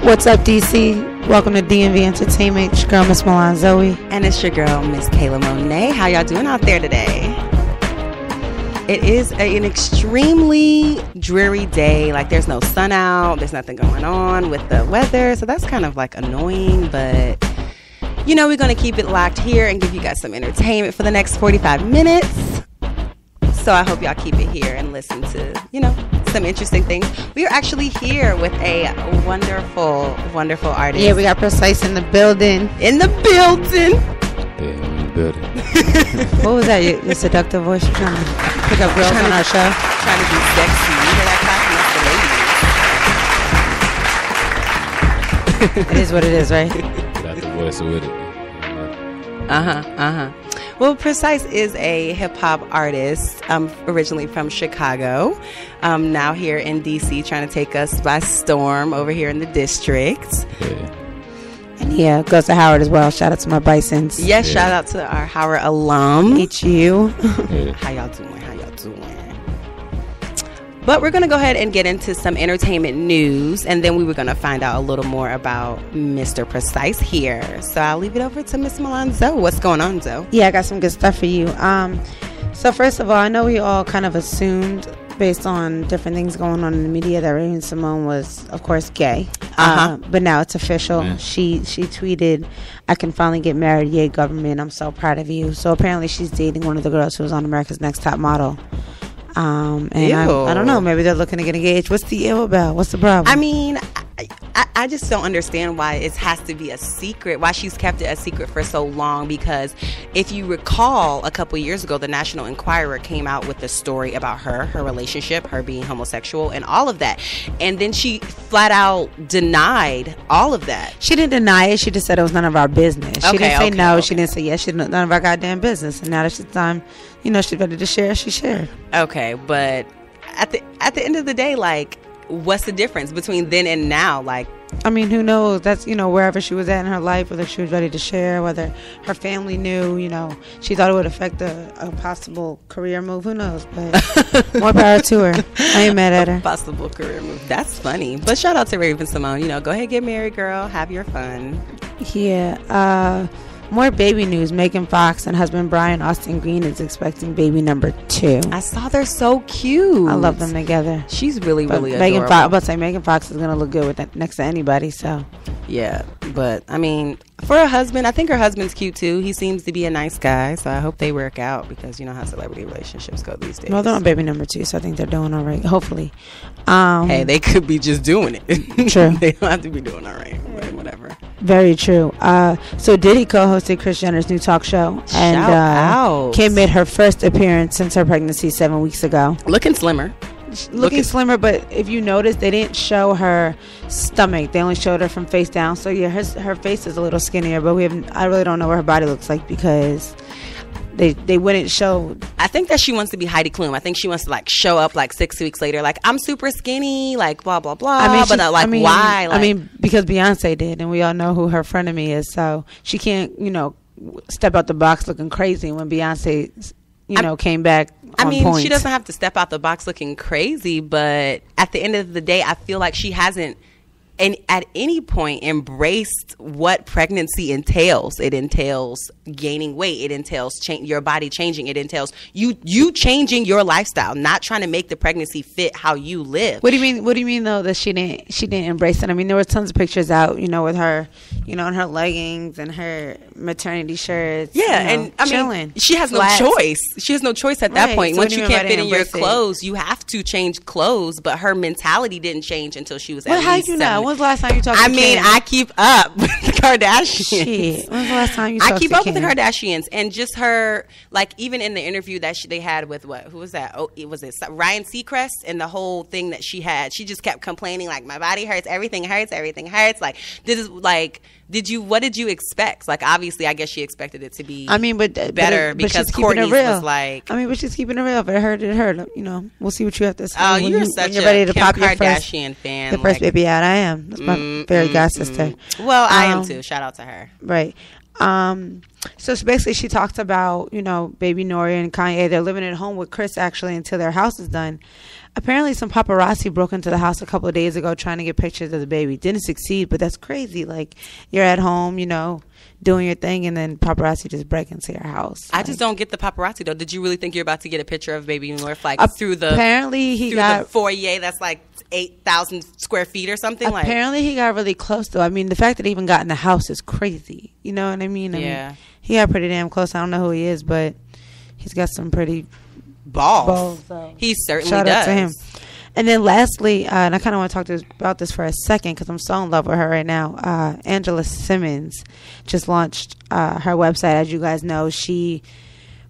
What's up, DC? Welcome to DMV Entertainment. It's your girl, Miss Milan Zoe. And it's your girl, Miss Kayla Monet. How y'all doing out there today? It is an extremely dreary day. Like, there's no sun out. There's nothing going on with the weather. So that's kind of like annoying. But, you know, we're going to keep it locked here and give you guys some entertainment for the next 45 minutes. So I hope y'all keep it here and listen to, you know, some interesting things. We are actually here with a wonderful, wonderful artist. Yeah, we got PreCise in the building. In the building. Yeah, in the building. What was that? Your seductive voice? You're trying to pick up girls on our show? Trying to be sexy. You hear that clapping? That's the ladies. It is what it is, right? Got the voice with it. Well, PreCise is a hip-hop artist, originally from Chicago, now here in D.C., trying to take us by storm over here in the district. Yeah. And yeah, goes to Howard as well. Shout out to my Bisons. Yes, yeah. Shout out to our Howard alum. Meet you. Yeah. How y'all doing? But we're going to go ahead and get into some entertainment news, and then we were going to find out a little more about Mr. PreCise here. So I'll leave it over to Miss Milan Zoe. What's going on, Zoe? Yeah, I got some good stuff for you. So first of all, I know we all kind of assumed, based on different things going on in the media, that Raven-Symoné was, of course, gay. But now it's official. Yeah. She tweeted, "I can finally get married. Yay, government. I'm so proud of you." So apparently she's dating one of the girls who was on America's Next Top Model. And I don't know, maybe they're looking to get engaged. What's the ill about? What's the problem? I mean, I just don't understand why it has to be a secret, why she's kept it a secret for so long, because if you recall, a couple years ago, the National Enquirer came out with a story about her relationship, her being homosexual and all of that, and then she flat out denied all of that. She didn't deny it, she just said it was none of our business. She didn't say no, she didn't say yes, she didn't, none of our goddamn business. And now that it's time, you know, she's ready to share, she shared. Okay, but at the end of the day, like, what's the difference between then and now? Like, I mean, who knows? That's, you know, wherever she was at in her life, whether she was ready to share, whether her family knew, you know, she thought it would affect a possible career move. Who knows? But more power to her. I ain't mad at her. Possible career move. That's funny. But shout out to Raven-Symoné. You know, go ahead, get married, girl. Have your fun. Yeah. More baby news. Megan Fox and husband Brian Austin Green is expecting baby number 2. I saw they're so cute. I love them together. She's really adorable. I'm about to say Megan Fox is gonna look good with that next to anybody. So yeah, but I mean, for a husband, I think her husband's cute too. He seems to be a nice guy, so I hope they work out, because you know how celebrity relationships go these days. Well, they're on baby number 2, so I think they're doing all right. Hopefully. Hey, they could be just doing it. True. They don't have to be doing all right. Whatever. Very true. So Diddy co-hosted Kris Jenner's new talk show, and Kim made her first appearance since her pregnancy 7 weeks ago. Looking slimmer. Slimmer, but if you notice, they didn't show her stomach. They only showed her from face down. So yeah, her face is a little skinnier, but I really don't know what her body looks like, because they wouldn't show. I think that she wants to be Heidi Klum. I think she wants to like show up like 6 weeks later, like, I'm super skinny, like blah blah blah. Why? Like, I mean, because Beyonce did, and we all know who her frenemy is. So she can't, you know, step out the box looking crazy when Beyonce, came back. She doesn't have to step out the box looking crazy, but at the end of the day, I feel like she hasn't at any point embraced what pregnancy entails. It entails gaining weight. It entails your body changing. It entails you changing your lifestyle, not trying to make the pregnancy fit how you live. What do you mean though that she didn't embrace it? I mean, there were tons of pictures out, you know, with her, you know, in her leggings and her maternity shirts. Yeah, you know, and I mean, she has no choice. She has no choice at that point. So once you can't fit in your clothes, you have to change clothes. But her mentality didn't change until she was at least 7. How you know? When's the last time you talked to Kim? I keep up with the Kardashians. Shit. When's the last time you talked to Kim? I keep up with the Kardashians, and just her, like, even in the interview that they had with who was that? Oh, was it Ryan Seacrest? And the whole thing that she had, she just kept complaining, like, my body hurts, everything hurts. Like, this is like, what did you expect? Like, obviously, I guess she expected it to be better because Kourtney's was like. I mean, but she's keeping it real. If it hurt, it hurt. You know, we'll see what you have to say. Oh, you're such a Kim Kardashian fan. The first baby out, I am. That's my fairy god sister. Well, I am too. Shout out to her. Right. So basically, she talked about, baby Nori and Kanye. They're living at home with Chris, actually, until their house is done. Apparently, some paparazzi broke into the house a couple of days ago trying to get pictures of the baby. Didn't succeed, but that's crazy. Like, you're at home, doing your thing, and then paparazzi just break into your house. I just don't get the paparazzi, though. Did you really think you're about to get a picture of baby North, like, through the foyer that's like 8,000 square feet or something? Apparently, he got really close, though. I mean, the fact that he even got in the house is crazy. You know what I mean? Yeah. I mean, he got pretty damn close. I don't know who he is, but he's got some pretty balls. So He certainly shout does. out to him. And then lastly, and I kind of want to talk about this for a second because I'm so in love with her right now. Angela Simmons just launched her website. As you guys know, she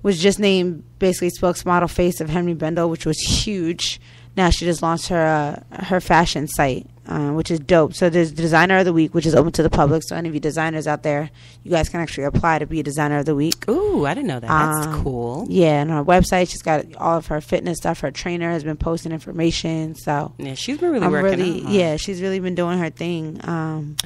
was just named basically spokesmodel face of Henry Bendel, which was huge. Now she just launched her fashion site, which is dope. So there's Designer of the Week, which is open to the public. So any of you designers out there, you guys can actually apply to be a Designer of the Week. Ooh, I didn't know that. That's cool. Yeah, and on her website, she's got all of her fitness stuff. Her trainer has been posting information. So yeah, she's been really working out. Yeah, she's really been doing her thing.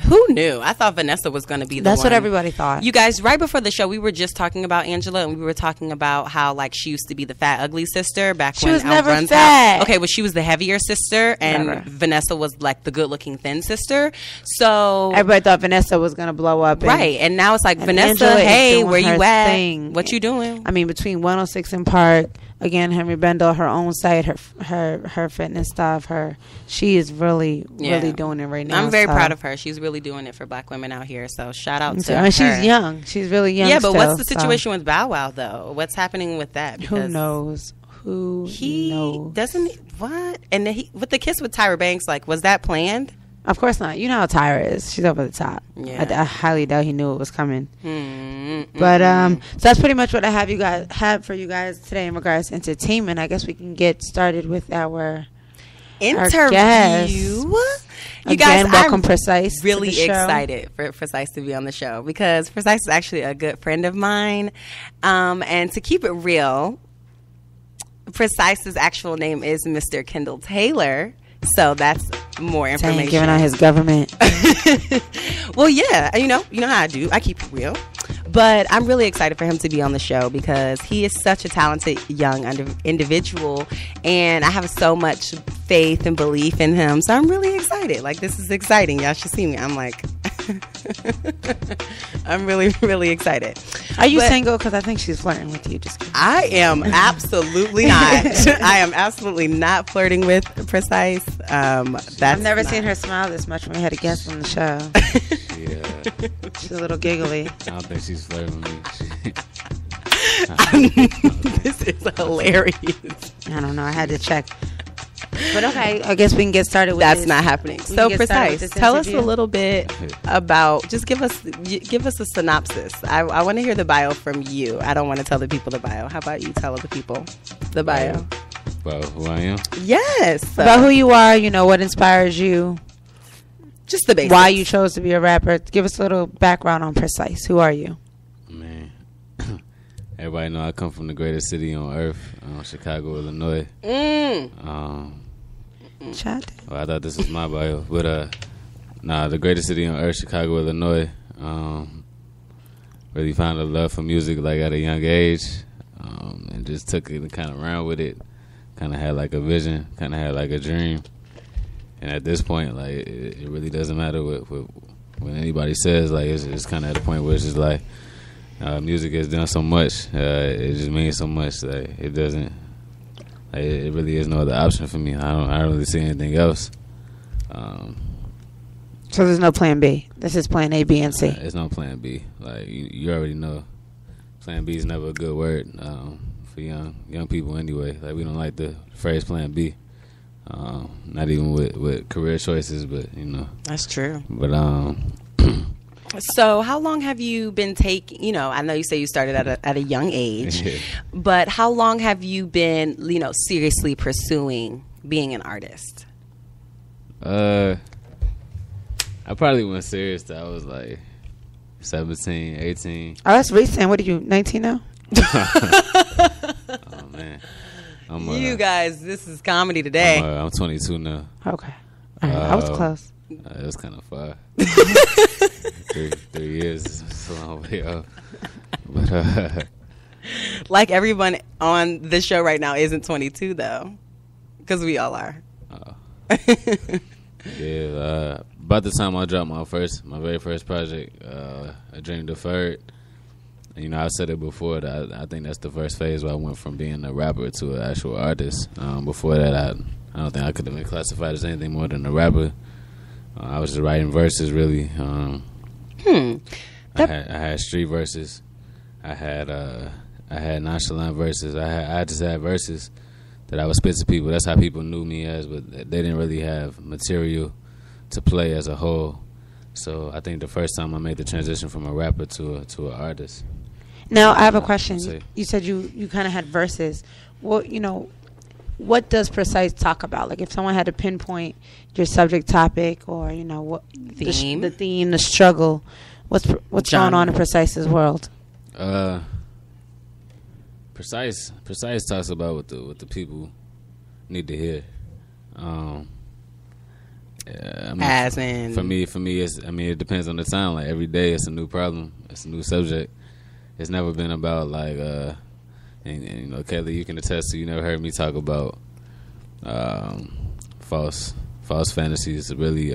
Who knew? I thought Vanessa was going to be the That's one. what everybody thought. You guys, right before the show, we were just talking about Angela, and we were talking about how, like, she used to be the fat, ugly sister back when she was Al never Run's fat. House. Okay, well, she was the heavier sister, and Never. Vanessa was, like, the good-looking thin sister. So everybody thought Vanessa was going to blow up. Right, and now it's like, Vanessa, Angela hey, doing where you her at? thing. What you doing? I mean, between 106 and Park, again, Henry Bendel, her own site, her fitness stuff, she is really doing it right now. I'm very proud of her. She's really doing it for black women out here. So shout out to her. And she's young. She's really young. Yeah, but still, what's the situation with Bow Wow though? What's happening with that? Because who knows? Who knows? Doesn't what? And with the kiss with Tyra Banks, like, was that planned? Of course not. You know how Tyra is. She's over the top. Yeah. I highly doubt he knew it was coming. But so that's pretty much what I have for you guys today in regards to entertainment. I guess we can get started with our interview. Our guest. You Again, guys, welcome I'm PreCise. really to the show. excited for PreCise to be on the show because PreCise is actually a good friend of mine. And to keep it real, PreCise's actual name is Mr. Kendall Taylor. So that's more information. Giving out his government. Well, yeah, you know how I do. I keep it real. But I'm really excited for him to be on the show because he is such a talented young individual, and I have so much faith and belief in him. So I'm really excited. Like, this is exciting. Y'all should see me. I'm like, I'm really, really excited. Are you single? Because I think she's flirting with you. Just kidding. I am absolutely not. I am absolutely not flirting with PreCise. I've never seen her smile this much when we had a guest on the show. Yeah. She's a little giggly. I don't think she's flirting with me. This is hilarious. I don't know. I had to check. But okay, I guess we can get started with That's this. not happening. So PreCise, tell us a little bit about, just give us a synopsis. I want to hear the bio from you. I don't want to tell the people the bio. How about you tell the people the bio? About who I am? Yes. About who you are, what inspires you. Just the basics. Why you chose to be a rapper. Give us a little background on PreCise. Who are you? Man, everybody know I come from the greatest city on earth, Chicago, Illinois. Well, I thought this was my bio, but the greatest city on earth, Chicago, Illinois. Really found a love for music like at a young age, and just took it and kind of ran with it. Kind of had like a vision, kind of had like a dream, and at this point, like it really doesn't matter what anybody says. Like it's kind of at a point where it's just like music has done so much. It just means so much that it doesn't. It really is no other option for me. I don't really see anything else. So there's no plan B. This is plan A, B, and C. It's no plan B. Like you already know, plan B is never a good word for young people anyway. Like we don't like the phrase plan B. Not even with career choices, but That's true. But So how long have you been taking, I know you say you started at a young age, but how long have you been, seriously pursuing being an artist? I probably went serious till I was like 17, 18. Oh, that's recent. What are you, 19 now? Oh, man. You guys, this is comedy today. I'm 22 now. Okay. All right. I was close. That's kind of far. 3 years is a long way off. But like everyone on the show right now isn't 22 though, because we all are. Yeah, about the time I dropped my very first project, A Dream Deferred. You know, I said it before that I think that's the first phase where I went from being a rapper to an actual artist. Before that, I don't think I could have been classified as anything more than a rapper. I was just writing verses, really. I had street verses. I had nonchalant verses. I just had verses that I would spit to people. That's how people knew me as, but they didn't really have material to play as a whole. So I think the first time I made the transition from a rapper to an artist. Now I have a question. You said you kind of had verses. Well, you know, what does PreCise talk about? Like if someone had to pinpoint your subject topic, or you know what theme, the theme, the struggle, what's going on in PreCise's world? PreCise talks about what the people need to hear. For me, it's, it depends on the time. Like every day, it's a new problem. It's a new subject. It's never been about like, and you know, Kelly, you can attest to. You never heard me talk about false fantasies. Really,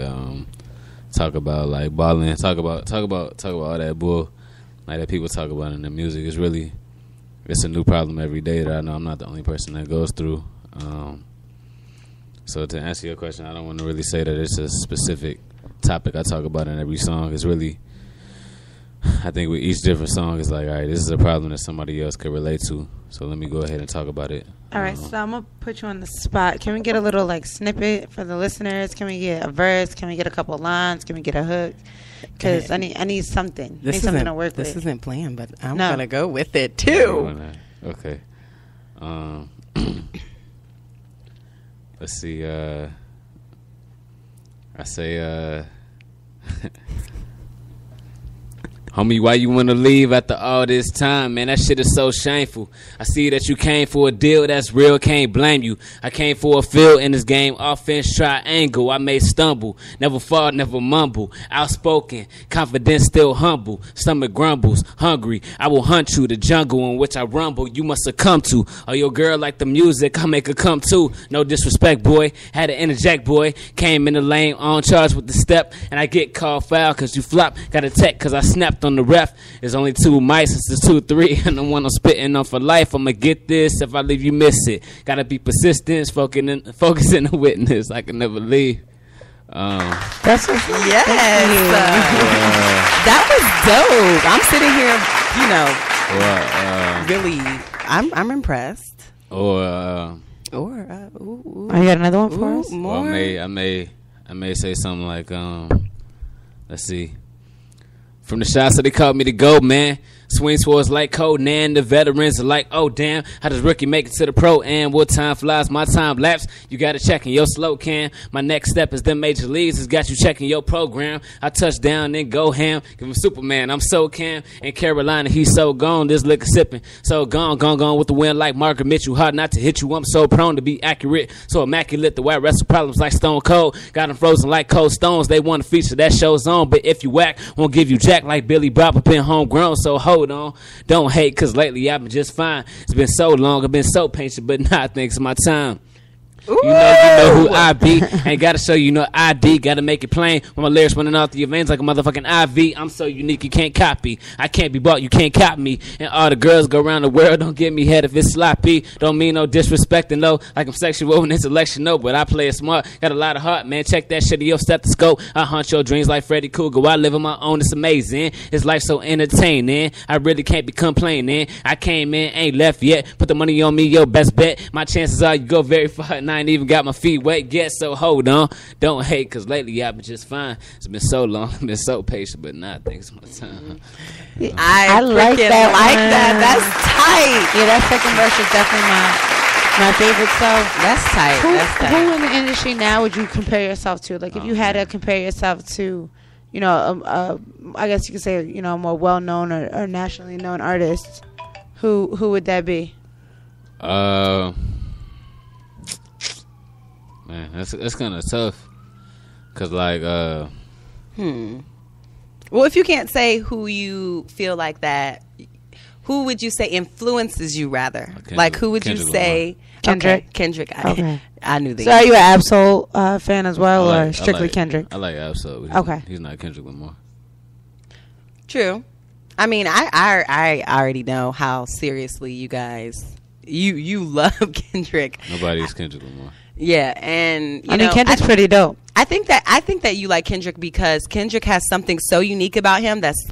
talk about like balling. Talk about all that bull like that people talk about in the music. It's a new problem every day that I know I'm not the only person that goes through. So to answer your question, I don't want to really say that it's a specific topic I talk about in every song. It's really, I think with each different song, it's like, all right, this is a problem that somebody else could relate to. So let me go ahead and talk about it. All right, so I'm going to put you on the spot. Can we get a little like snippet for the listeners? Can we get a verse? Can we get a couple lines? Can we get a hook? Because I need something. I need something to work with. This isn't planned, but I'm going to go with it too. Okay. Let's see. I say, homie, why you wanna leave after all this time? Man, that shit is so shameful. I see that you came for a deal that's real, can't blame you. I came for a field in this game, offense triangle. I may stumble, never fall, never mumble. Outspoken, confidence still humble. Stomach grumbles, hungry. I will hunt you, the jungle in which I rumble. You must succumb to. Oh, your girl like the music, I make her come too. No disrespect, boy. Had to interject, boy. Came in the lane on charge with the step, and I get called foul cause you flop. Got a tech cause I snapped on the ref. There's only 2 mice, it's 2-3, and the one I'm spitting on for life. I'ma get this, if I leave you miss it. Gotta be persistent, focusing the witness. I can never leave. That's what yes. That was dope. I'm sitting here, really, I'm impressed. You got another one for us? More? Well, I may say something like, let's see. From the shots that they called me the GOAT, man. Swing towards like Conan. The veterans are like, oh, damn. How does rookie make it to the pro? And what time flies? My time lapse. You got to check in your slow can. My next step is the major leagues. Has got you checking your program. I touch down and go ham. Give him Superman. I'm so Cam. In Carolina, he's so gone. This liquor sipping. So gone with the wind like Margaret Mitchell. Hard not to hit you. I'm so prone to be accurate. So immaculate. The white wrestle problems like Stone Cold. Got them frozen like cold stones. They want to feature that show's on. But if you whack, won't give you jack like Billy Bob. I've been homegrown. So hold on. Don't hate, cause lately I've been just fine. It's been so long, I've been so patient, but now I think it's my time. Ooh. You know who I be. Ain't gotta show you no ID. Gotta make it plain. When my lyrics running off through your veins like a motherfucking IV. I'm so unique, you can't copy. I can't be bought, you can't copy me. And all the girls go around the world, don't get me head if it's sloppy. Don't mean no disrespecting, no. Like I'm sexual and intellectual, no. But I play it smart. Got a lot of heart, man. Check that shit in your stethoscope. I haunt your dreams like Freddy Krueger. I live on my own, it's amazing. This life so entertaining. I really can't be complaining. I came in, ain't left yet. Put the money on me, your best bet. My chances are you go very far, and I ain't even got my feet wet yet, so hold on. Don't hate, cause lately I've been just fine. It's been so long, I've been so patient, but now I think it's my time. I like that. That's tight. Yeah, that second verse is definitely my favorite. So that's tight. Who in the industry now would you compare yourself to? Like if you had to compare yourself to, you know, I guess you could say, you know, a more well-known or nationally known artist, who would that be? Man, that's kind of tough, cause like, Well, if you can't say who you feel like that, who would you say influences you rather? Like, who would Kendrick you say? Kendrick. Okay, Kendrick. Okay. I knew that. So are you an Absol fan as well, or strictly Kendrick? I like Absol. Okay. He's not Kendrick Lamar. True. I mean, I already know how seriously you guys you love Kendrick. Nobody's Kendrick Lamar. Yeah, and I mean, Kendrick's pretty dope. I think that you like Kendrick because Kendrick has something so unique about him that's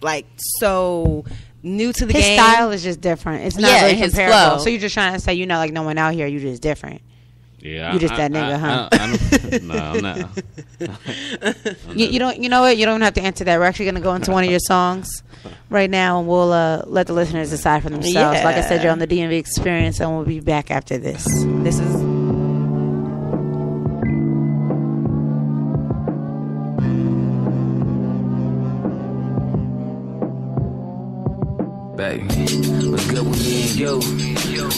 like so new to the game. His style is just different. It's not really his comparable. flow. So you're just trying to say you're not like no one out here. You just different. Yeah, you just that nigga, huh? No, I'm not. You don't. You know what? You don't have to answer that. We're actually going to go into one of your songs right now, and we'll let the listeners decide for themselves. Yeah. Like I said, you're on the DMV Experience, and we'll be back after this. This is. Baby, what's good with me and you?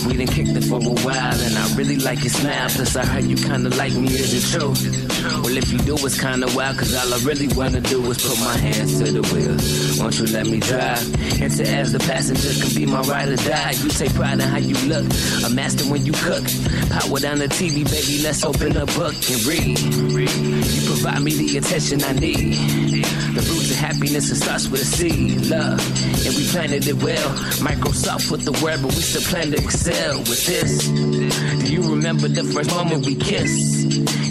We done kicked it for a while, and I really like your smile. Plus, I heard you kinda like me, is it true? Well, if you do, it's kinda wild, cause all I really wanna do is put my hands to the wheel. Won't you let me drive? Enter as the passenger, can be my ride or die. You take pride in how you look, a master when you cook. Power down the TV, baby, let's open a book and read. You provide me the attention I need. The roots of happiness, it starts with a seed, love, and we planted it well. Microsoft with the word, but we still plan to excel with this. Do you remember the first moment we kissed?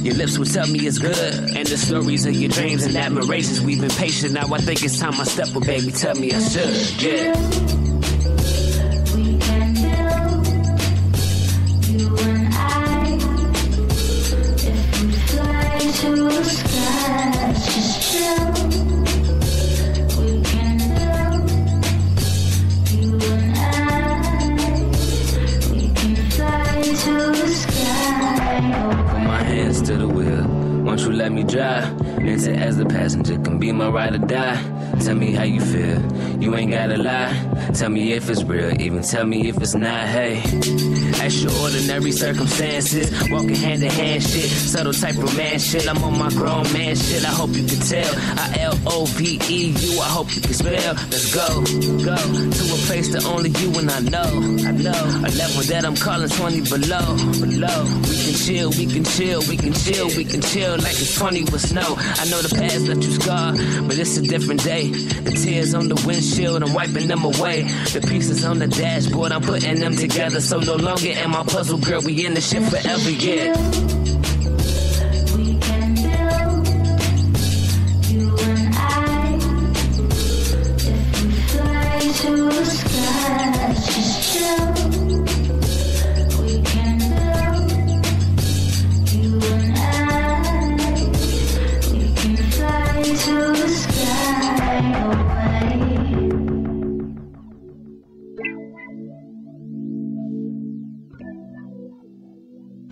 Your lips would tell me it's good, and the stories of your dreams and admirations. We've been patient, now I think it's time I step up, baby, tell me I should, yeah. We can build, you and I, if we fly to the sky, just chill. We can build, you and I, we can fly to the sky. Put my hands to the wheel, won't you let me drive? Enter as the passenger, can be my ride or die. Tell me how you feel, you ain't gotta lie. Tell me if it's real, even tell me if it's not, hey. Extraordinary circumstances, walking hand in hand shit, subtle type of man shit. I'm on my grown man shit, I hope you can tell. I-L-O-V-E-U, I hope you can spell. Let's go to a place that only you and I know. A level that I'm calling 20 below. We can chill, we can chill, we can chill, we can chill like it's 20 with snow. I know the past left you scarred, but it's a different day. The tears on the windshield, I'm wiping them away. The pieces on the dashboard, I'm putting them together. So no longer am I puzzle, girl, we in this shit forever, yeah. We can build, you and I, if we fly to the sky, just chill. We can build, you and I, we can fly to the sky away.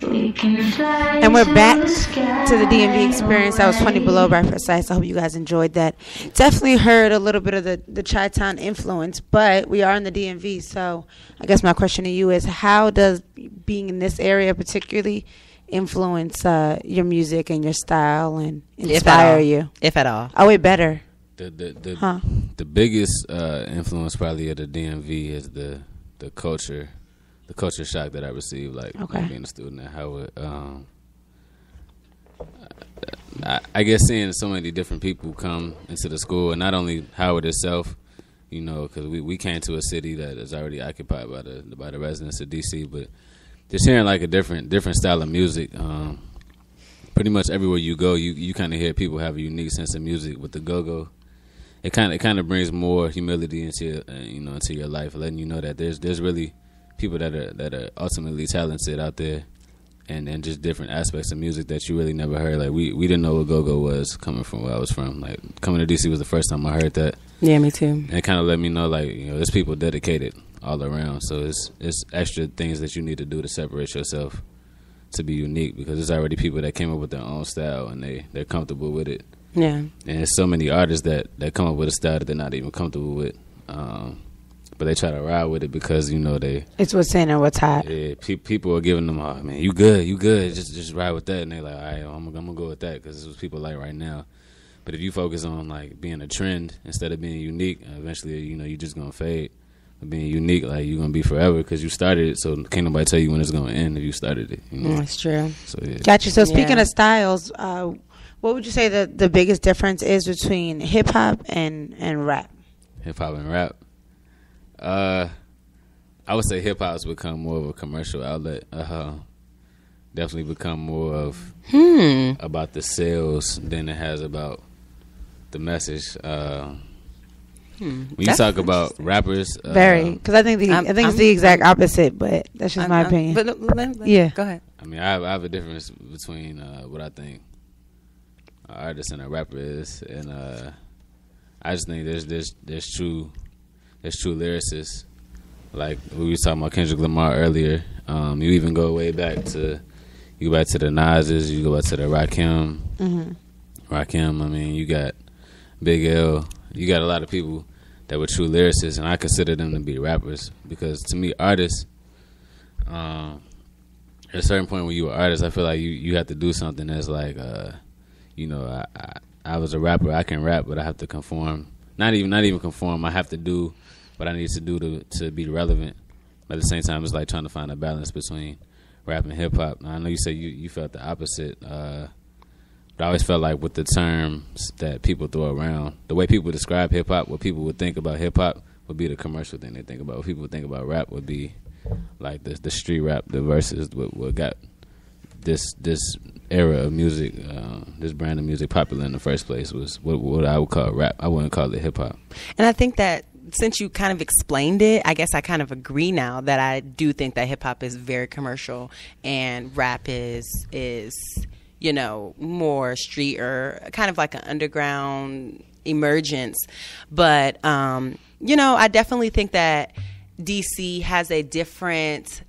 We can fly And we're back the sky to the DMV Experience. That was 20 Below by PreCise. I hope you guys enjoyed that. Definitely heard a little bit of the Chi-Town influence, but we are in the DMV. So I guess my question to you is, how does being in this area particularly influence your music and your style and inspire you? If at all. Oh, it better. The biggest influence probably of the DMV is the culture. The culture shock that I received, like being a student at Howard. I guess seeing so many different people come into the school, and not only Howard itself, you know, because we came to a city that is already occupied by the residents of DC, but just hearing like a different style of music. Pretty much everywhere you go, you kind of hear people have a unique sense of music with the go-go. It kind of brings more humility into into your life, letting you know that there's really people that are ultimately talented out there, and just different aspects of music that you really never heard. Like we didn't know what go-go was coming from where I was from. Like coming to DC was the first time I heard that. Yeah, me too. And it kind of let me know, like, you know, there's people dedicated all around. So it's extra things that you need to do to separate yourself to be unique, because there's already people that came up with their own style and they're comfortable with it. Yeah. And there's so many artists that come up with a style that they're not even comfortable with. But they try to ride with it because, you know, It's what's in and what's hot. Yeah, people are giving them, oh, man, you good, just ride with that. And they're like, all right, I'm going to go with that because this is what people like right now. But if you focus on, like, being a trend instead of being unique, eventually, you know, you're just going to fade. being unique. Like you're gonna be forever because you started it. So can't nobody tell you when it's gonna end if you started it. You know? That's true. So yeah. Gotcha. So speaking of styles, what would you say the biggest difference is between hip hop and rap? Hip hop and rap. I would say hip hop's become more of a commercial outlet. Definitely become more of about the sales than it has about the message. When you talk about rappers, very, because I think it's the exact opposite, but that's just my opinion. Yeah, go ahead. I mean, I have a difference between what I think an artist and a rapper is, and I just think there's true lyricists. Like we was talking about Kendrick Lamar earlier. You even go way back to the Nas's, you go back to the Rakim. Rakim. I mean, you got Big L. You got a lot of people that were true lyricists, and I consider them to be rappers because to me, artists. At a certain point when you're an artist, I feel like you have to do something that's like, I was a rapper, I can rap, but I have to conform. Not even conform. I have to do what I need to do to be relevant. But at the same time, it's like trying to find a balance between rap and hip hop. I know you said you felt the opposite, but I always felt like with the terms that people throw around, the way people describe hip hop, what people would think about hip hop would be the commercial thing they think about. What people would think about rap would be like the street rap, the verses, what got this era of music, this brand of music popular in the first place was what I would call rap. I wouldn't call it hip hop. And I think that since you kind of explained it, I guess I kind of agree now that I do think that hip hop is very commercial and rap is more street or kind of like an underground emergence. But I definitely think that DC has a different,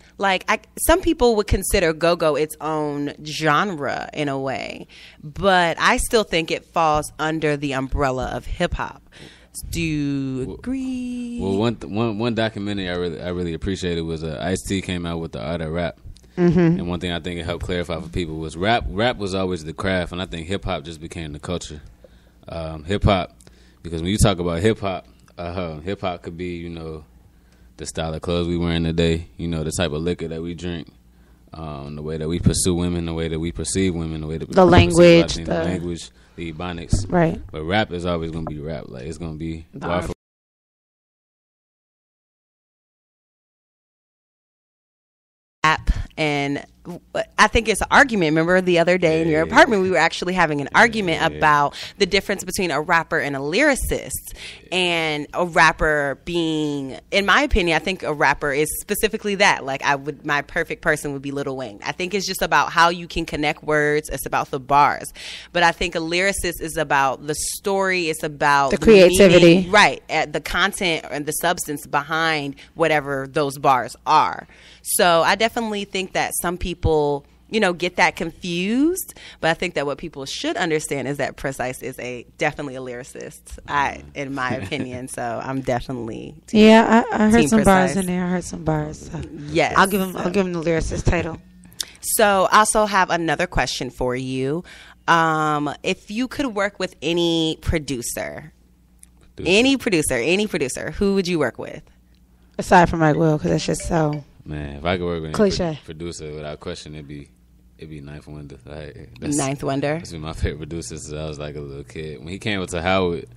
some people would consider go-go its own genre in a way, but I still think it falls under the umbrella of hip-hop. Do you agree? Well, one documentary I really appreciated was Ice-T came out with the Art of Rap. Mm-hmm. And one thing I think it helped clarify for people was rap was always the craft, and I think hip-hop just became the culture. Hip-hop, because when you talk about hip-hop, hip-hop could be, the style of clothes we wearing today, the type of liquor that we drink, the way that we pursue women, the way that we perceive women, the way that the language, the ebonics. Right. But rap is always going to be rap. Like, it's going to be bar for app. And I think it's an argument. Remember the other day in your apartment, we were actually having an argument about the difference between a rapper and a lyricist. And a rapper being, in my opinion, I think a rapper is specifically that. My perfect person would be Lil Wayne. I think it's just about how you can connect words. It's about the bars. But I think a lyricist is about the story. It's about the creativity. Meaning, right. The content and the substance behind whatever those bars are. So I definitely think that some people, get that confused. But I think that what people should understand is that PreCise is definitely a lyricist, in my opinion. So I'm definitely I heard some PreCise. bars in there. I heard some bars. So. Yes, I'll give him the lyricist title. So I also have another question for you. If you could work with any producer, who would you work with? Aside from Mike Will, because it's just so. Man, if I could work with cliche producer without question, it'd be Ninth Wonder. Ninth Wonder. That's been my favorite producer since I was like a little kid. When he came to Howard,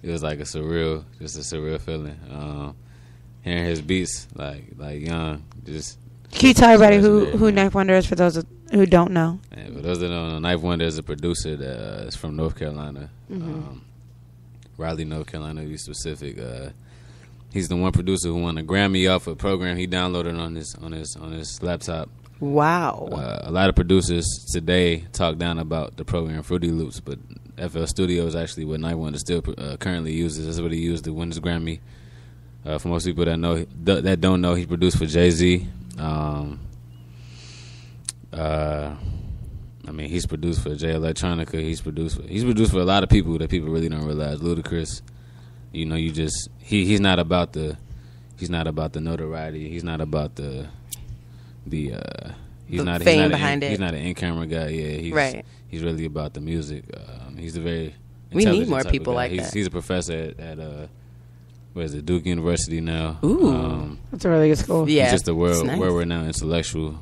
it was like a surreal feeling. Hearing his beats, like young, just. Can you tell everybody who Ninth Wonder is for those who don't know? Yeah, for those that don't know, Ninth Wonder is a producer that is from North Carolina, Raleigh, North Carolina, to be specific. He's the one producer who won a Grammy off a program he downloaded on his laptop. Wow. A lot of producers today talk down about the program Fruity Loops, but FL Studio is actually what Ninth Wonder still currently uses. That's what he used to win his Grammy. For most people that don't know, he produced for Jay-Z. He's produced for Jay Electronica. He's produced for a lot of people that people really don't realize. Ludacris. He's not about the notoriety. He's not about the fame behind it. He's not an in-camera guy. Yeah, he's really about the music. He's a very we need intelligent more type of people guy. like that. He's a professor at where's it, Duke University now. Ooh. That's a really good school. Yeah. It's just a world nice. where we're now intellectual.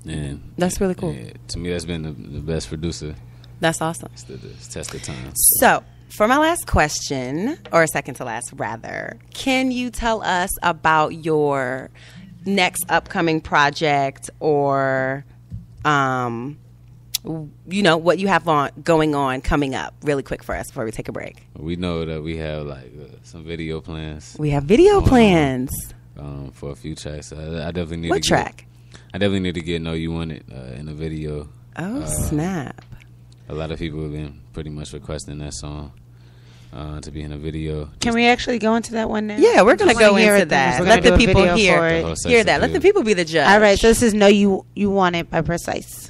And That's really cool. To me, that's been the best producer. That's awesome. It's the test of time. So, for my last question, or second to last, rather, can you tell us about your next upcoming project, or, what you have going on coming up, really quick for us before we take a break? We know that we have some video plans. We have video plans for a few tracks. I definitely need. What track? I definitely need to get "Know You Want It" in a video. Oh snap! A lot of people have been pretty much requesting that song to be in a video. Can we actually go into that one now? Yeah, we're going to go hear into it, that. we're Let gonna the do a people video hear for it. Hear that. Let the people be the judge. All right, so this is "Know You Want It" by PreCise.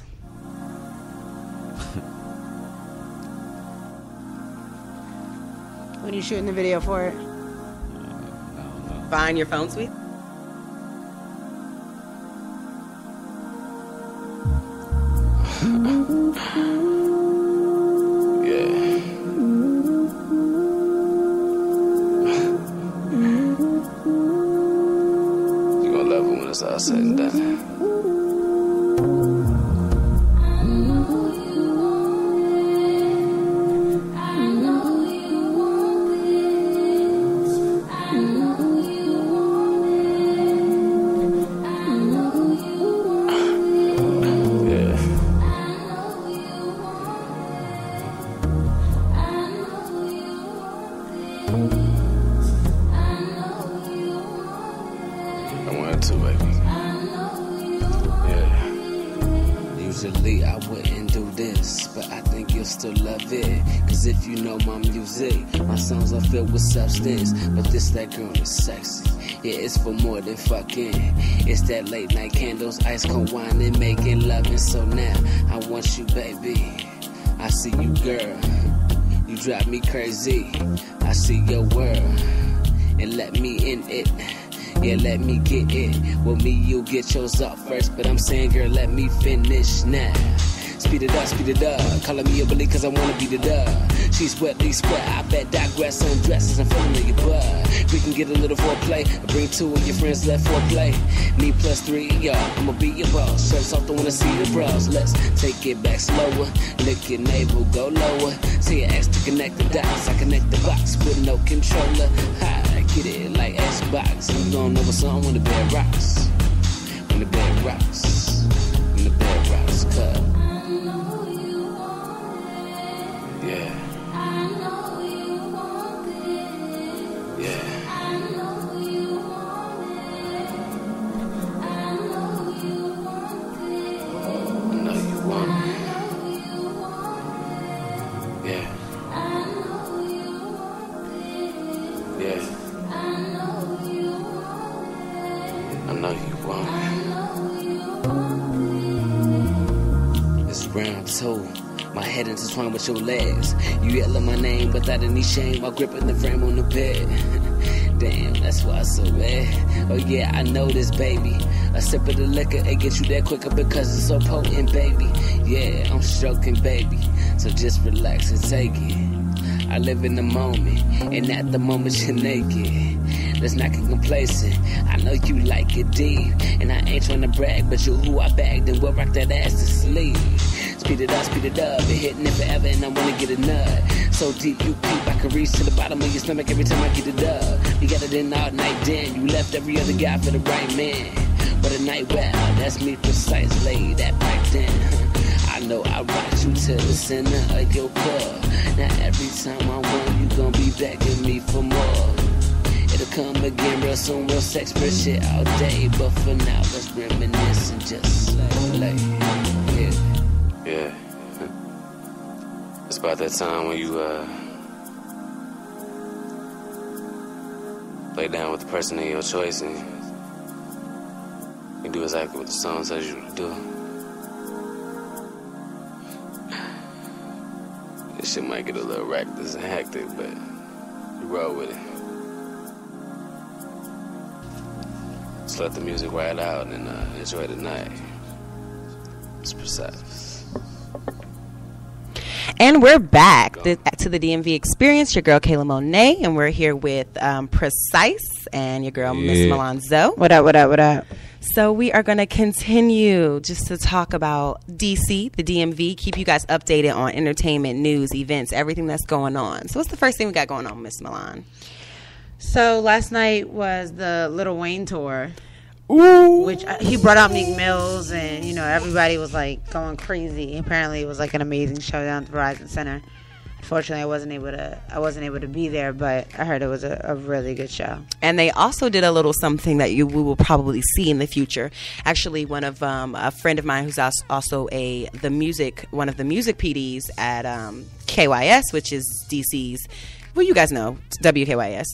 When you shooting the video for it? Find your phone, sweet. You gonna love it when it's all said and done. Usually I wouldn't do this, but I think you'll still love it. Cause if you know my music, my songs are filled with substance. But this, that girl is sexy. Yeah, it's for more than fucking. It's that late night candles, ice cold wine and making love. And so now, I want you, baby. I see you, girl. You drive me crazy. I see your world, and let me in it. Yeah, let me get it. Well, me, you get yours off first. But I'm saying, girl, let me finish now. Speed it up. Calling me a bully cause I wanna be the dog. She's wetly sweat. I bet digress on dresses in front of your butt. We can get a little foreplay. Bring two of your friends left for play. Me plus three, y'all. I'ma be your boss. Shirts off, don't wanna see the bras. Let's take it back slower. Lick your navel, go lower. See your ex to connect the dots. I connect the box with no controller. I get it like Xbox. You gon' know what's on when the bed rocks. When the bed rocks. When the bed rocks, cut. Yeah. Yeah. I know you want it. Yeah. Yeah. I know you want it. It's round two. My head intertwined with your legs. You yelling my name without any shame while gripping the frame on the bed. Damn, that's why it's so bad. Oh yeah, I know this, baby. A sip of the liquor, it gets you there quicker because it's so potent, baby. Yeah, I'm stroking, baby. So just relax and take it. I live in the moment, and at the moment you're naked. Let's not get complacent. I know you like it deep, and I ain't trying to brag, but you who I bagged and will rock that ass to sleep. Speed it up, been hitting it forever, and I wanna get a nut. So deep you peep, I can reach to the bottom of your stomach every time I get it up. You got it in all night, then you left every other guy for the right man. But a night, well, that's me PreCise, lay that back then. I know I rocked you to the center of your car. Now every time I want, you gon' be begging me for more. It'll come again real soon, real sex, real shit all day. But for now, let's reminisce and just lay. Yeah. It's about that time when you lay down with the person of your choice and you do exactly what the song says you to do. This shit might get a little reckless and hectic, but you roll with it. Just let the music ride out and enjoy the night. It's PreCise. And we're back to the DMV Experience. Your girl Kayla Monet, and we're here with PreCise and your girl Miss Malonzo. What up? What up? What up? So we are going to continue just to talk about DC, the DMV, keep you guys updated on entertainment, news, events, everything that's going on. So what's the first thing we got going on, Miss Milan? So last night was the Lil Wayne tour. Ooh. Which he brought out Meek Mills, and everybody was like going crazy. Apparently, it was like an amazing show down at the Verizon Center. Unfortunately, I wasn't able to be there, but I heard it was a really good show. And they also did a little something that we will probably see in the future. Actually, one of a friend of mine who's also one of the music PDs at KYS, which is DC's. Well, you guys know WKYS.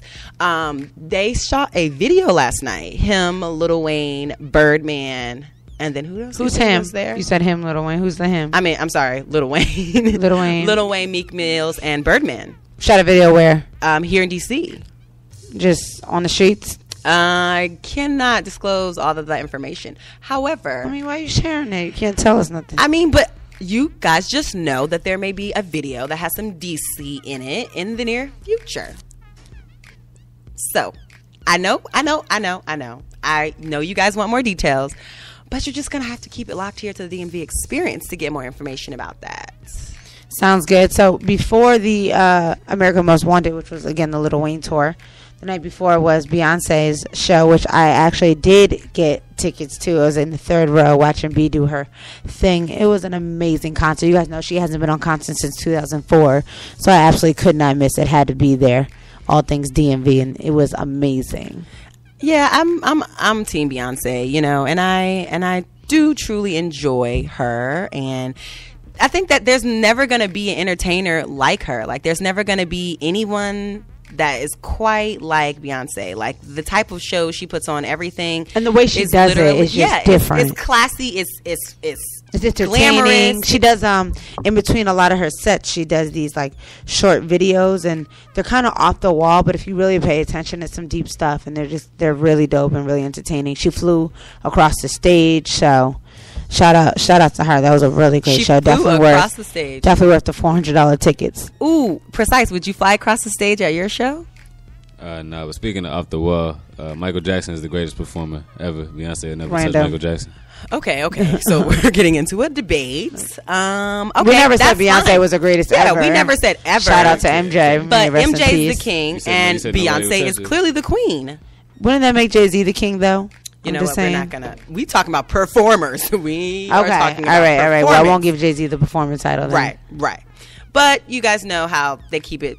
They shot a video last night. Him, Lil Wayne, Birdman, and then who else? Who's him? There? You said him, Lil Wayne. Who's the him? I mean, I'm sorry, Lil Wayne. Lil Wayne. Lil Wayne, Meek Mills, and Birdman. Shot a video where? Here in DC. Just on the streets? I cannot disclose all of that information. However, I mean, why are you sharing it? You can't tell us nothing. I mean, but you guys just know that there may be a video that has some DC in it in the near future. So, I know you guys want more details, but you're just going to have to keep it locked here to the DMV Experience to get more information about that. Sounds good. So, before the America Most Wanted, which was, again, the Lil Wayne tour, the night before was Beyonce's show, which I actually did get tickets to. I was in the third row watching B do her thing. It was an amazing concert. You guys know she hasn't been on concert since 2004, so I absolutely could not miss it. Had to be there. All things DMV, and it was amazing. Yeah, I'm Team Beyonce, and I do truly enjoy her, and I think that there's never going to be an entertainer like her. Like, there's never going to be anyone that is quite like Beyonce. Like, the type of show she puts on, everything, and the way she does it is just different. It's classy. It's entertaining. Glamorous. She does in between a lot of her sets, she does these like short videos, and they're kind of off the wall, but if you really pay attention, it's some deep stuff, and they're really dope and really entertaining. She flew across the stage, so shout out to her. That was a really great show. Definitely across the stage. Definitely worth the $400 tickets. Ooh, PreCise. Would you fly across the stage at your show? No, but speaking of off the wall, Michael Jackson is the greatest performer ever. Beyonce never touched Michael Jackson. Okay. So we're getting into a debate. Okay, we never said Beyonce was the greatest ever. Yeah, we never said ever. Shout out to MJ. But MJ is the king, and Beyonce is clearly the queen. Wouldn't that make Jay-Z the king, though? You know what? We're not gonna. We talking about performers. We are talking about all right. Well, I won't give Jay-Z the performer title. Then. Right. But you guys know how they keep it.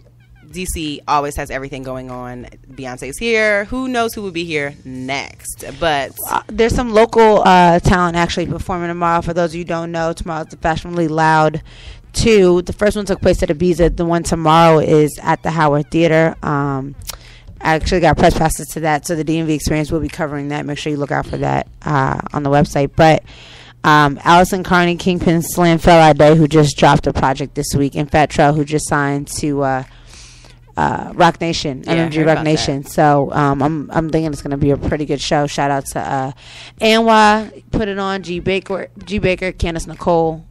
DC always has everything going on. Beyonce's here. Who knows who will be here next? But there's some local talent actually performing tomorrow. For those of you who don't know, tomorrow's the Fashionably Loud 2. The first one took place at Ibiza. The one tomorrow is at the Howard Theater. I actually got press passes to that, so the DMV Experience will be covering that. Make sure you look out for that on the website. But Allison Carney, Kingpin Slim, Fell Day, who just dropped a project this week, and Fat Trell, who just signed to Rock Nation, MMG Rock Nation. That. So I'm thinking it's going to be a pretty good show. Shout out to ANY, put it on, G Baker, Candace Nicole.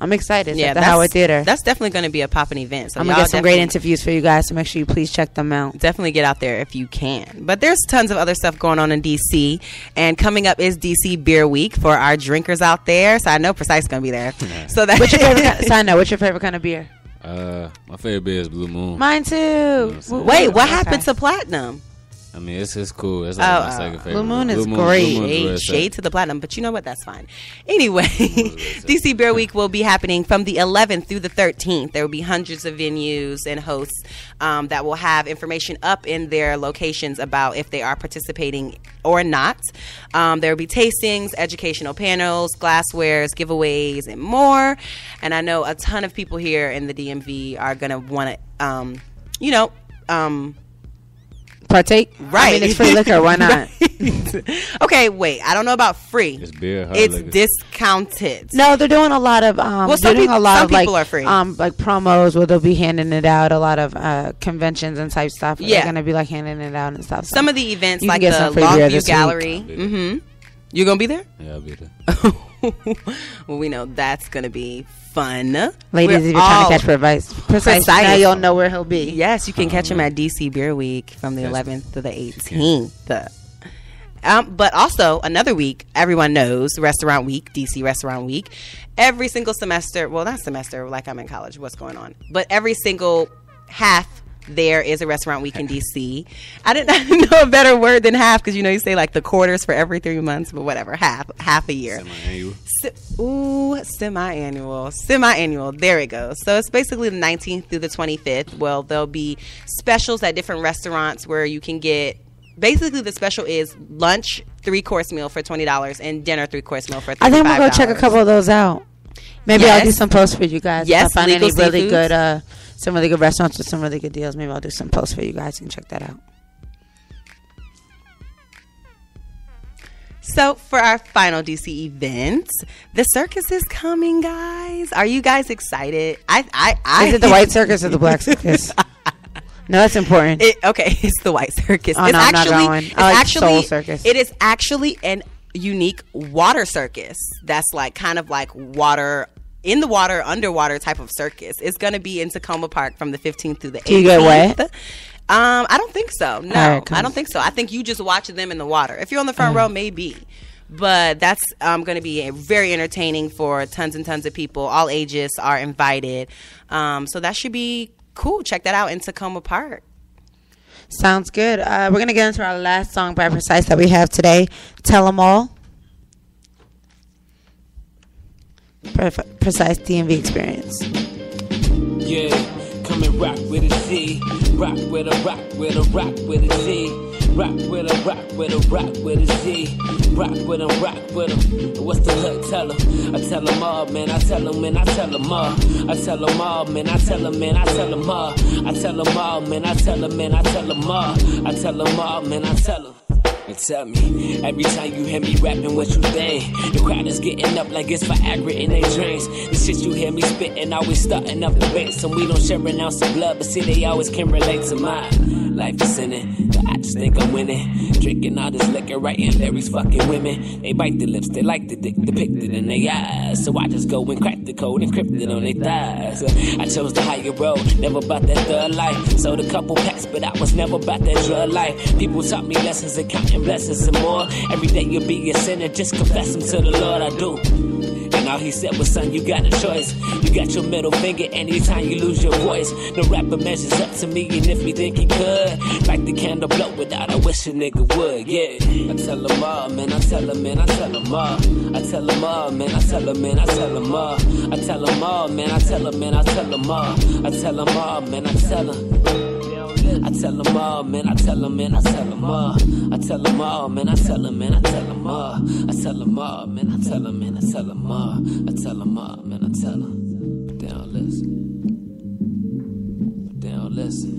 I'm excited. At the Howard Theater. That's definitely going to be a poppin' event. So I'm going to get some great interviews for you guys, so make sure you please check them out. Definitely get out there if you can. But there's tons of other stuff going on in D.C. And coming up is D.C. Beer Week for our drinkers out there. So I know PreCise is going to be there. So that what's your favorite kind of beer? My favorite beer is Blue Moon. Mine too. Wait, what happened to Platinum? I mean, it's cool. It's like my second favorite. Blue Moon is great. Shade to the Platinum, but you know what? That's fine. Anyway, DC Beer Week will be happening from the 11th through the 13th. There will be hundreds of venues and hosts that will have information up in their locations about if they are participating or not. There will be tastings, educational panels, glasswares, giveaways, and more. And I know a ton of people here in the DMV are going to want to, partake, right? I mean, it's free liquor. Why not? Okay, wait. I don't know about free. It's beer. It's liquor. Discounted. No, they're doing a lot of. Some people are free. Like promos where they'll be handing it out. A lot of conventions and type stuff. Yeah, they're gonna be like handing it out and stuff. Some of the events, like the Longview Gallery. Mm-hmm. You gonna be there? Yeah, I'll be there. well, we know that's going to be fun. Ladies, if you're trying to catch PreCise, now you'll know where he'll be. Yes, you can catch him at DC Beer Week from the 11th to the 18th. But also, another week, everyone knows, Restaurant Week, DC Restaurant Week. Every single semester, well, not semester, like I'm in college, what's going on? But every single half there is a Restaurant Week in DC. I didn't know a better word than half, because you say like the quarters for every 3 months, but whatever, half a year. Semi-annual. There it goes. So it's basically the 19th through the 25th. Well, there'll be specials at different restaurants where you can get. Basically, the special is lunch 3-course meal for $20 and dinner 3-course meal for $35. I think we'll go check a couple of those out. Maybe I'll do some posts for you guys. Yes, if I find any really seafoods. Good, some really good restaurants with some really good deals. Maybe I'll do some posts for you guys. You can check that out. So for our final DC event, the circus is coming, guys. Are you guys excited? Is it the white circus or the black circus? No, that's important. It's the white circus. Oh, it's no, I'm not going. It's I like actually Soul Circus. It is actually an unique water circus. That's like kind of like water in the water, underwater type of circus. It's going to be in Tacoma Park from the 15th through the 18th. Do you get wet? I don't think so. No, right, I don't think so. I think you just watch them in the water. If you're on the front row, maybe. But that's going to be very entertaining for tons and tons of people. All ages are invited. So that should be cool. Check that out in Tacoma Park. Sounds good. We're going to get into our last song by PreCise that we have today. Tell 'em all. PreCise DMV Experience. Yeah, come and rock with a Z. Rock with a rock with a rock with a Z. Rock with a rock with a rock with a Z. Rock with 'em, rock with 'em. What's the hook? Tell 'em. I tell 'em all, man. I tell 'em, man. I tell 'em all. I tell 'em all, man. I tell 'em, man. I tell 'em all. I tell 'em all, man. I tell 'em, man. I tell 'em all. I tell 'em all, man. I tell 'em. And tell me, every time you hear me rapping, what you think? The crowd is getting up like it's Viagra in their drinks. The shit you hear me spitting, always starting up debates. And we don't share an ounce of blood, but see, they always can relate to mine. Life is in it, but I just think I'm winning. Drinking all this liquor, writing lyrics, fucking women. They bite the lips, they like the dick depicted in their eyes. So I just go and crack the code, encrypted on their thighs. I chose the higher road, never about that third life. Sold a couple packs, but I was never about that drug life. People taught me lessons and counting blessings and more. Every day you'll be a sinner, just confess them to the Lord. I do. And all he said was, son, you got a choice. You got your middle finger anytime you lose your voice. No rapper measures up to me, and if he think he could, like the candle blow without, I wish a nigga would, yeah. I tell them all, man, I tell them, man, I tell them all. I tell them all, man, I tell them, man, I tell them all. I tell them all, man, I tell them, man, I tell them all. I tell them all, man, I tell them. I tell them all, man, I tell them, man, I tell them all. I tell them all, man, I tell them, man, I tell them all. I tell them all, man, I tell them, man, I tell them all. I tell them all, man, I tell them. But they don't listen. But they don't listen.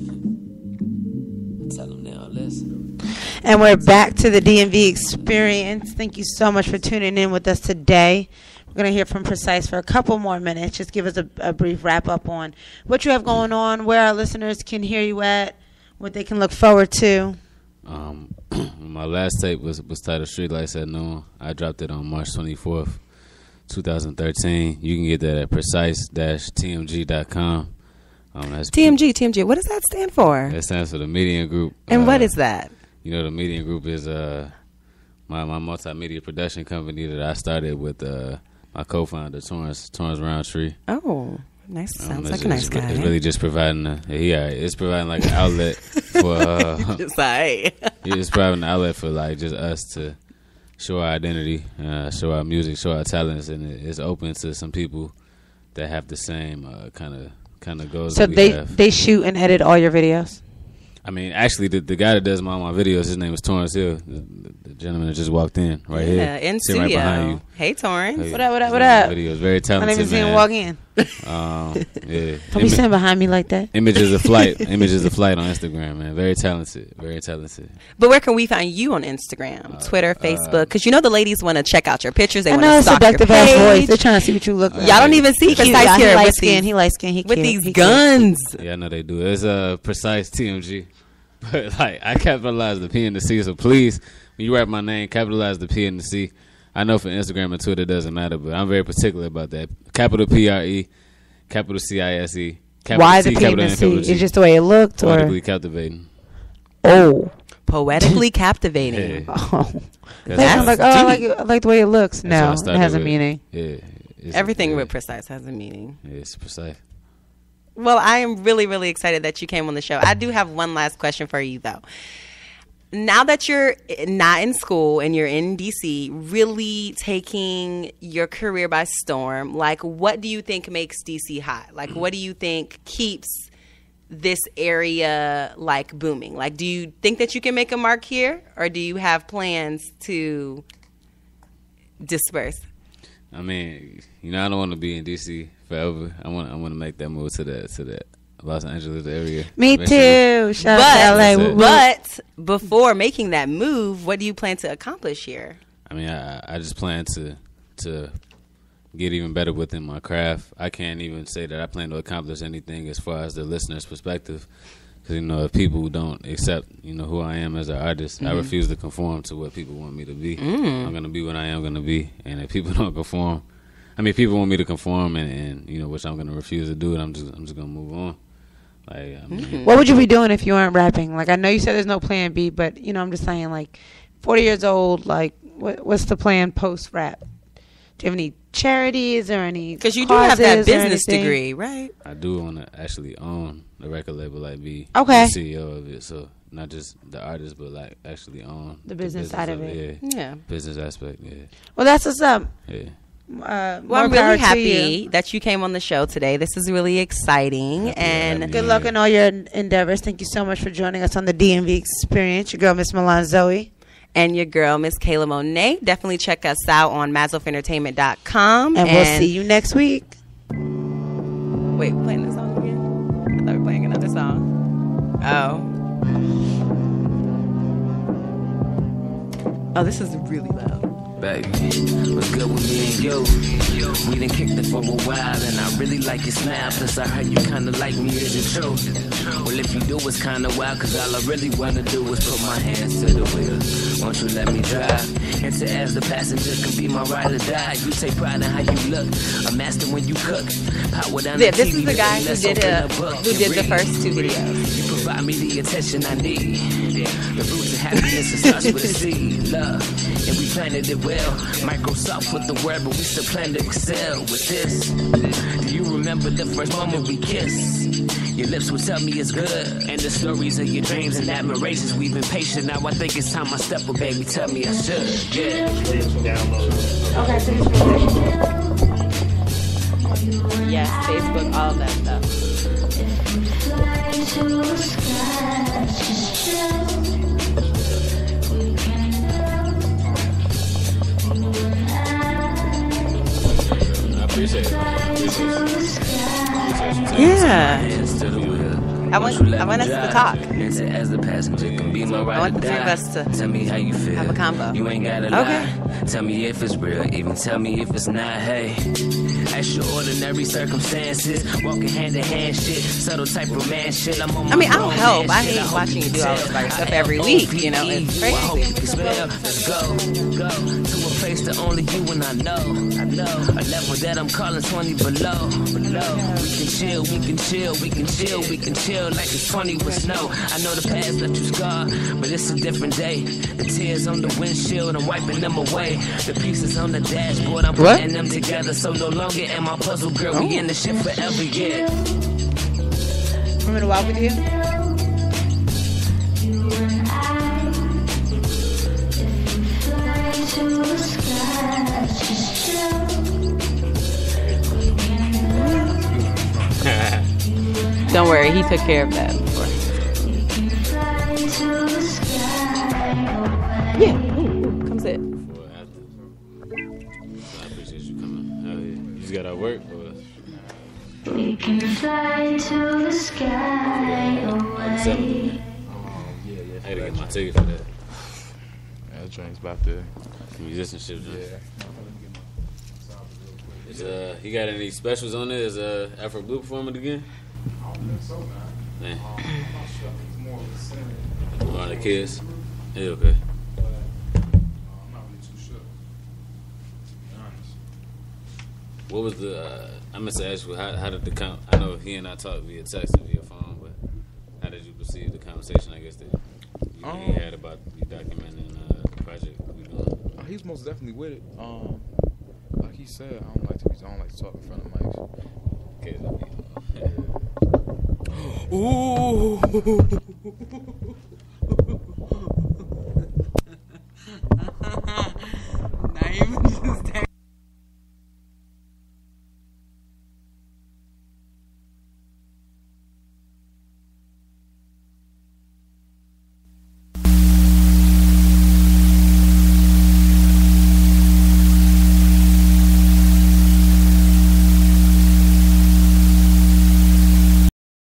I tell them they don't listen. And we're back to the DMV Experience. Thank you so much for tuning in with us today. We're going to hear from PreCise for a couple more minutes. Just give us a brief wrap-up on what you have going on, where our listeners can hear you at, what they can look forward to. My last tape was titled Streetlights at Noon. I dropped it on March 24th, 2013. You can get that at precise-tmg.com. That's TMG. What does that stand for? That stands for the Median Group. And what is that? You know, the Median Group is my multimedia production company that I started with my co-founder, Torrance Roundtree. Oh, nice. Sounds like a nice guy. It's really just providing it's providing like an outlet for Just like it's providing an outlet for like just us to show our identity, show our music, show our talents, and it's open to some people that have the same kind of goals. So that we have. they shoot and edit all your videos? I mean, actually, the guy that does my videos, his name is Torrance Hill, the gentleman that just walked in right here. Yeah, in sitting studio. Right behind you. Hey, Torrance. Hey, What up? Videos, very talented. I didn't even see man. him walk in. Yeah. Don't be sitting behind me like that. Images of flight on Instagram, man. Very talented. But where can we find you on Instagram, Twitter, Facebook? Because you know the ladies want to check out your pictures. They I want know to it's a stalk your seductive ass voice. page. They're trying to see what you look like. Y'all don't even see PreCise here with these, He light skin. He with cute. these He guns. Yeah, I know they do. It's PreCise TMG. But like I capitalize the P and the C, so please, when you write my name, capitalize the P and the C. I know for Instagram and Twitter it doesn't matter, but I'm very particular about that. Capital PRE, capital CISE. Why the P and the C? It's just the way it looked, or poetically captivating. Oh, poetically captivating. Yeah. Oh, I'm like, I like the way it looks. No, it has a meaning. Yeah, everything with PreCise has a meaning. Yeah, it's precise. Well, I am really, really excited that you came on the show. I do have one last question for you, though. Now that you're not in school and you're in DC, really taking your career by storm, like, what do you think makes DC hot? Like, what do you think keeps this area, like, booming? Like, do you think that you can make a mark here, or do you have plans to disperse? I mean, I don't want to be in DC forever. I want to make that move to that Los Angeles area. Me too. Shout out to LA. But before making that move, what do you plan to accomplish here? I mean, I just plan to get even better within my craft. I can't even say that I plan to accomplish anything as far as the listener's perspective. Because, if people don't accept, who I am as an artist, I refuse to conform to what people want me to be. I'm going to be what I am going to be. And if people don't conform, people want me to conform and which I'm going to refuse to do it, I'm just going to move on. Like, what would you be doing if you weren't rapping? Like, I know you said there's no plan B, but, I'm just saying, like, 40 years old, like, what's the plan post-rap? Do you have any charities or any Because you do have that business degree, right? I do want to actually own the record label, like be the CEO of it. So not just the artist, but like actually own the business side of it. Yeah. Business aspect, yeah. Well, that's what's up. Yeah. Well, I'm really happy that you came on the show today. This is really exciting. And good luck in all your endeavors. Thank you so much for joining us on the DMV Experience. Your girl, Miss Milan Zoe. And your girl, Miss Kayla Monet. Definitely check us out on MASSOVentertainment.com. And we'll see you next week. Wait, playing this song again? I thought we were playing another song. Oh, this is really loud. Baby, what's good with me and you? We done kicked it for a while, and I really like your smile. Plus, I heard you kinda like me, is it true? Well, if you do, it's kinda wild, cause all I really wanna do is put my hands to the wheel. Won't you let me drive? And to as the passenger can be my ride or die. You take pride in how you look, a master when you cook. Power down yeah, the this TV, is the guy who did the first two videos. You provide me the attention I need. The roots of happiness, it starts with a seed, love. And we planted it well. Microsoft with the word, but we still plan to excel with this. Do you remember the first moment we kissed? Your lips would tell me it's good. And the stories of your dreams and admirations. We've been patient, now I think it's time I step up, baby. Tell me I should. Yeah. Okay, so yes, Facebook, all of that stuff. Yeah. I want us to talk. As the passenger can be my I want the three of us to tell me how you feel. have a combo. You ain't gotta lie. Tell me if it's real, even tell me if it's not. Hey, extraordinary circumstances, walking hand in hand shit, subtle type of man shit. I'm on my I'll help. I hate watching you do all this by yourself every week. It's crazy. I hope you can smell. Let's go to a place that only you and I know. A level that I'm calling 20 below. We can chill like it's 20 with snow. I know the past left you scarred, but it's a different day. The tears on the windshield, I'm wiping them away. The pieces on the dashboard, I'm putting them together. So no longer am I puzzle girl, we in the shit forever, yeah. Want me to walk with you? Don't worry, he took care of that before. Yeah, come sit. Before or after. I appreciate you coming out here. You just got out of work? Or? We can fly to the sky away. I had to get my ticket for that. Yeah, that drink's about to. Musicianship, John. Yeah. You got any specials on there? Is Afro Blue performing again? I don't think so, man. Man. I'm not sure. I think it's more of the center. All the kids? Yeah, okay. But I'm not really too sure. What was the? I meant to ask you, how did the I know he and I talked via text and via phone, but how did you perceive the conversation? I guess that you had about you documenting the project we doing. He's most definitely with it. Like he said, I don't like to talk in front of mics. Okay. Ooh.